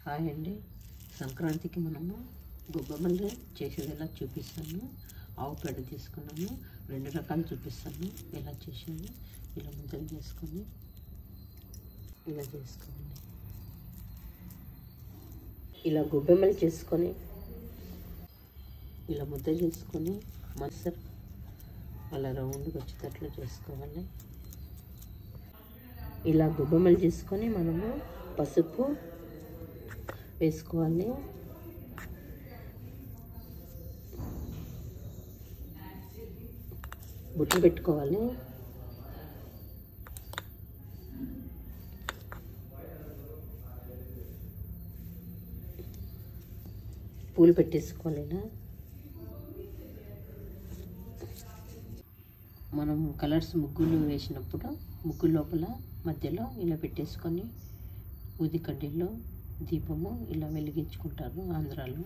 Hi అండి. సంక్రాంతికి మనము గొబ్బెమ్మలు చేసేది ఎలా చూపిస్తాను. ఆవు పేడ తీసుకున్నాను, 2 రకాలు చూపిస్తాను ఎలా చేసేది. ఇలా ముద్దలు చేసుకొని ఇలా చేసుకోండి. ఇలా గొబ్బెమ్మలు చేసుకొని ఇలా ముద్ద చేసుకొని మసర్ అలా రౌండ్గా వచ్చేటట్లు చేసుకోవాలి. ఇలా గొబ్బెమ్మలు చేసుకొని మనము పసుపు వేసుకోవాలి. బుట్లు పెట్టుకోవాలి. పూలు పెట్టేసుకోవాలి. ఇలా మనం కలర్స్ ముగ్గులు వేసినప్పుడు ముగ్గు లోపల మధ్యలో ఇలా పెట్టేసుకొని ఊది కడ్డీలో దీపము ఇలా వెలిగించుకుంటారు ఆంధ్రాలో.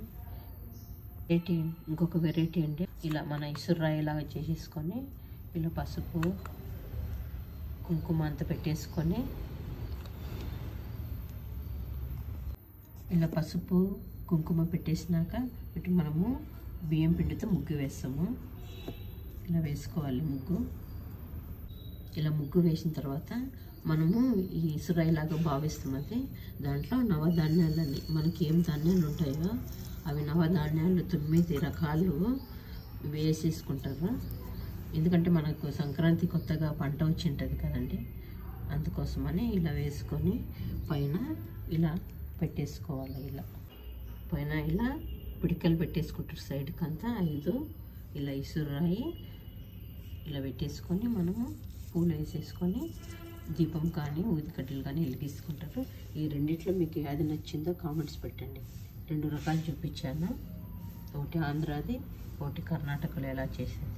ఇంకొక వెరైటీ అండి. ఇలా మన ఇసురాయిలాగా చేసేసుకొని ఇలా పసుపు కుంకుమ అంతా పెట్టేసుకొని ఇలా పసుపు కుంకుమ పెట్టేసినాక ఇటు మనము బియ్యం పిండితో ముగ్గు వేస్తాము. ఇలా వేసుకోవాలి ముగ్గు. ఇలా ముగ్గు వేసిన తర్వాత మనము ఈ ఇసురాయిలాగా భావిస్తున్నది దాంట్లో నవధాన్యాలని మనకి ఏం ధాన్యాలు ఉంటాయో అవి నవధాన్యాలు 9 రకాలు వేసేసుకుంటారు. ఎందుకంటే మనకు సంక్రాంతి కొత్తగా పంట వచ్చి ఉంటుంది కదండి, అందుకోసమని ఇలా వేసుకొని పైన ఇలా పెట్టేసుకోవాలి. ఇలా పైన ఇలా పిడికలు పెట్టేసుకుంటారు సైడ్కి అంతా 5 ఇలా ఇసురాయి ఇలా పెట్టేసుకొని మనము పూలు వేసేసుకొని దీపం కానీ ఊదికడ్డలు కానీ వెలిగించుకుంటారు. ఈ రెండిట్లో మీకు ఏది నచ్చిందో కామెంట్స్ పెట్టండి. 2 రకాలు చూపించాను, ఒకటి ఆంధ్రాది, ఒకటి కర్ణాటకలో ఎలా చేసేది.